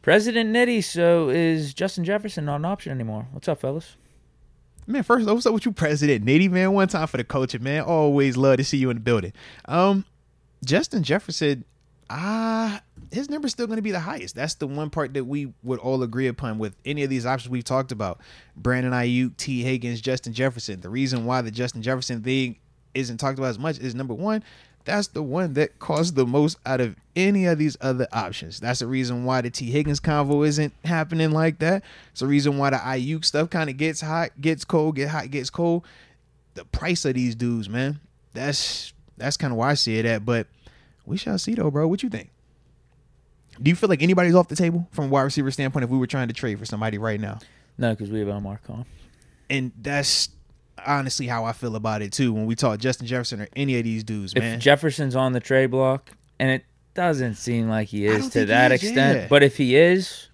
President Nitty, so is Justin Jefferson not an option anymore? What's up, fellas? Man, first, what's up with you, President Nitty, man? One time for the coaching, man. Always love to see you in the building. Justin Jefferson, his number's still going to be the highest. That's the one part that we would all agree upon with any of these options we've talked about. Brandon Ayuk, T. Higgins, Justin Jefferson. The reason why the Justin Jefferson thing isn't talked about as much is, number one, that's the one that costs the most out of any of these other options. That's the reason why the T. Higgins convo isn't happening like that. It's the reason why the Ayuk stuff kind of gets hot, gets cold, get hot, gets cold. The price of these dudes, man, that's kind of why I see it at. But we shall see, though, bro. What you think? Do you feel like anybody's off the table from a wide receiver standpoint if we were trying to trade for somebody right now? No, because we have Omar Khan. And that's honestly how I feel about it too when we talk Justin Jefferson or any of these dudes, man. If Jefferson's on the trade block, and it doesn't seem like he is to that extent, but if he is,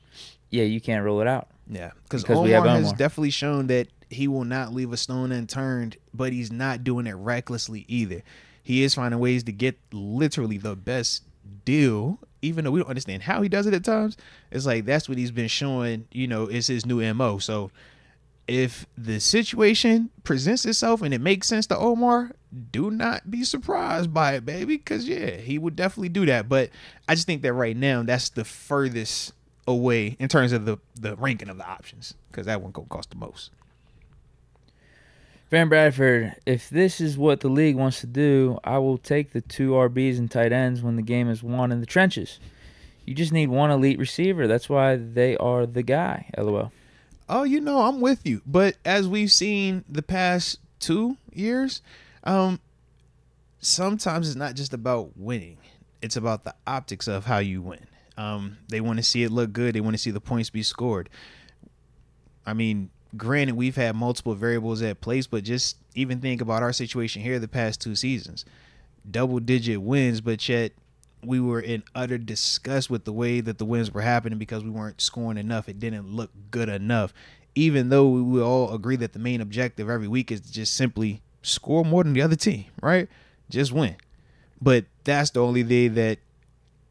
yeah, you can't rule it out. Yeah, because Omar has definitely shown that he will not leave a stone unturned, but he's not doing it recklessly either. He is finding ways to get literally the best deal, even though we don't understand how he does it at times. It's like that's what he's been showing, is his new MO. So if the situation presents itself and it makes sense to Omar, do not be surprised by it, baby, because, yeah, he would definitely do that. But I just think that right now that's the furthest away in terms of the ranking of the options, because that one going to cost the most. Van Bradford, if this is what the league wants to do, I will take the 2 RBs and tight ends when the game is won in the trenches. You just need one elite receiver. That's why they are the guy, LOL. Oh, I'm with you. But as we've seen the past 2 years, sometimes it's not just about winning. It's about the optics of how you win. They want to see it look good. They want to see the points be scored. I mean, granted, we've had multiple variables at place, but just even think about our situation here the past 2 seasons. Double-digit wins, but yet we were in utter disgust with the way that the wins were happening because we weren't scoring enough. It didn't look good enough, even though we all agree that the main objective every week is to just simply score more than the other team, right? Just win. But that's the only day that,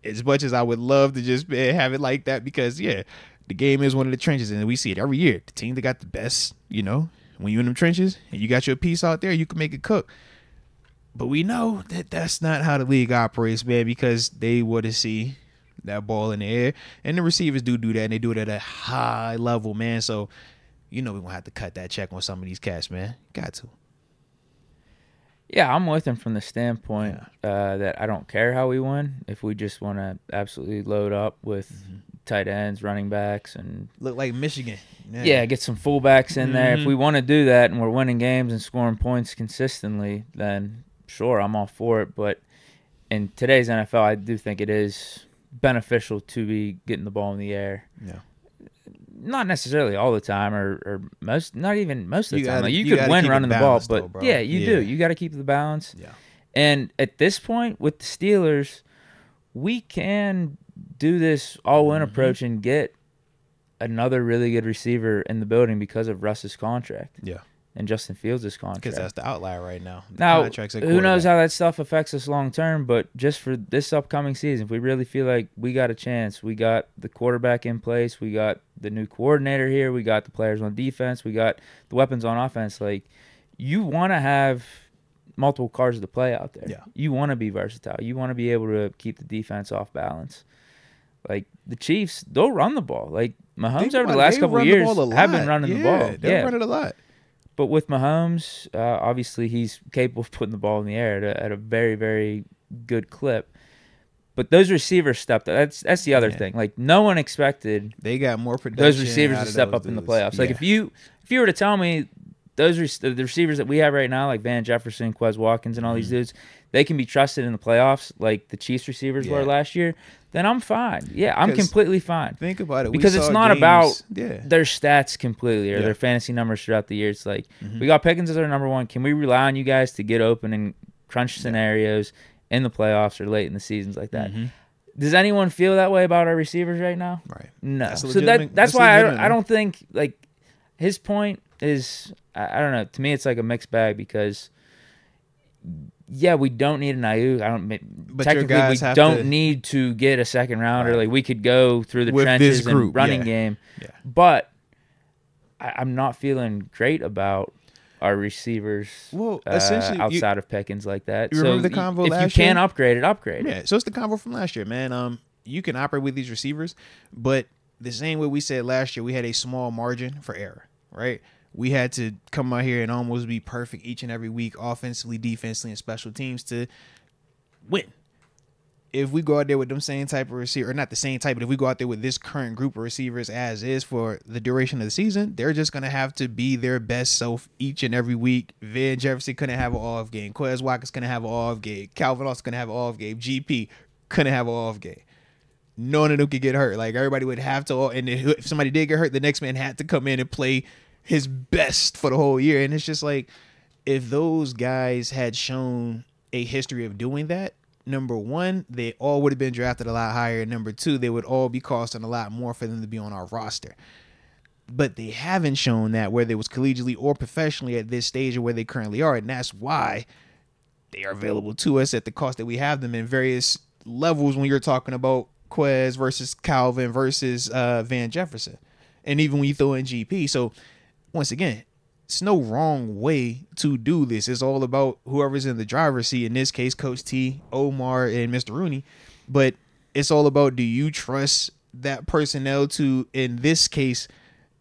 as much as I would love to just have it like that, because, yeah, the game is one of the trenches, and we see it every year. The team that got the best, when you're in them trenches and you got your piece out there, you can make it cook. But we know that that's not how the league operates, man, because they want to see that ball in the air. And the receivers do that, and they do it at a high level, man. So, we're going to have to cut that check on some of these cats, man. Got to. Yeah, I'm with him from the standpoint that I don't care how we win. If we just want to absolutely load up with tight ends, running backs, and look like Michigan. Yeah, get some fullbacks in there. If we want to do that and we're winning games and scoring points consistently, then sure, I'm all for it. But in today's NFL, I do think it is beneficial to be getting the ball in the air. Yeah. Not necessarily all the time, or not even most of the time. You could win running the ball, but though, yeah, you do. You got to keep the balance. Yeah. And at this point with the Steelers, we can do this all-in approach and get another really good receiver in the building because of Russ's contract. Yeah. And Justin Fields' contract. Because that's the outlier right now. Now, who knows how that stuff affects us long-term, but just for this upcoming season, if we really feel like we got a chance, we got the quarterback in place, we got the new coordinator here, we got the players on defense, we got the weapons on offense, like, you want to have multiple cards to play out there. Yeah. You want to be versatile. You want to be able to keep the defense off balance. Like, the Chiefs, they'll run the ball. Like, Mahomes over the last couple of years have been running the ball. They're running a lot. But with Mahomes, obviously he's capable of putting the ball in the air at a very, very good clip. But those receivers stepped up. That's the other thing. Like, no one expected they got more production those receivers to step up in the playoffs. Yeah. Like, if you were to tell me the receivers that we have right now, like Van Jefferson, Quez Watkins, and all these dudes, they can be trusted in the playoffs like the Chiefs receivers were last year, then I'm fine. Yeah, I'm completely fine. Think about it. Because it's not about their stats completely or their fantasy numbers throughout the year. It's like, we got Pickens as our number one. Can we rely on you guys to get open in crunch scenarios in the playoffs or late in the seasons like that? Does anyone feel that way about our receivers right now? Right. No. So that's why I don't think, like, his point is, I don't know. To me, it's like a mixed bag because yeah, we don't need an Ayuk. But your Technically, guys we have don't to, need to get a second rounder. right, Like we could go through the with this trenches group, and running yeah. game. Yeah. But I'm not feeling great about our receivers Well, essentially, outside of Peckins like that. you So remember the convo if last you can year? upgrade it, upgrade it. Yeah, so it's the convo from last year, man. You can operate with these receivers, but the same way we said last year, we had a small margin for error, right? We had to come out here and almost be perfect each and every week, offensively, defensively, and special teams to win. If we go out there with them same type of receiver, or not the same type, but if we go out there with this current group of receivers as is for the duration of the season, they're just going to have to be their best self each and every week. Van Jefferson couldn't have an off game. Quez Watkins couldn't have an off game. Calvin Austin couldn't have an off game. GP couldn't have an off game. None of them could get hurt. Like, everybody would have to, and if somebody did get hurt, the next man had to come in and play his best for the whole year. And it's just like, if those guys had shown a history of doing that, number one, they all would have been drafted a lot higher. And number two, they would all be costing a lot more for them to be on our roster. But they haven't shown that, whether it was collegiately or professionally, at this stage of where they currently are. And that's why they are available to us at the cost that we have them in various levels when you're talking about Quez versus Calvin versus Van Jefferson. And even when you throw in GP. So, once again, it's no wrong way to do this. It's all about whoever's in the driver's seat. In this case, Coach T, Omar, and Mr. Rooney. But it's all about, do you trust that personnel to, in this case,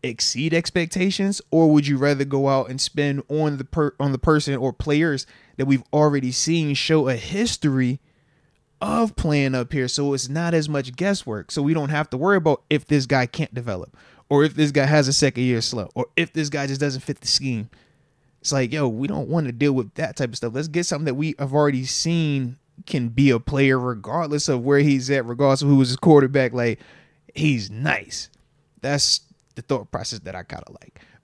exceed expectations, or would you rather go out and spend on the person or players that we've already seen show a history of playing up here, so it's not as much guesswork, so we don't have to worry about if this guy can't develop, or if this guy has a second year slump, or if this guy just doesn't fit the scheme. It's like, yo, we don't want to deal with that type of stuff. Let's get something that we have already seen can be a player regardless of where he's at, regardless of who was his quarterback. Like, he's nice. That's the thought process that I kind of like.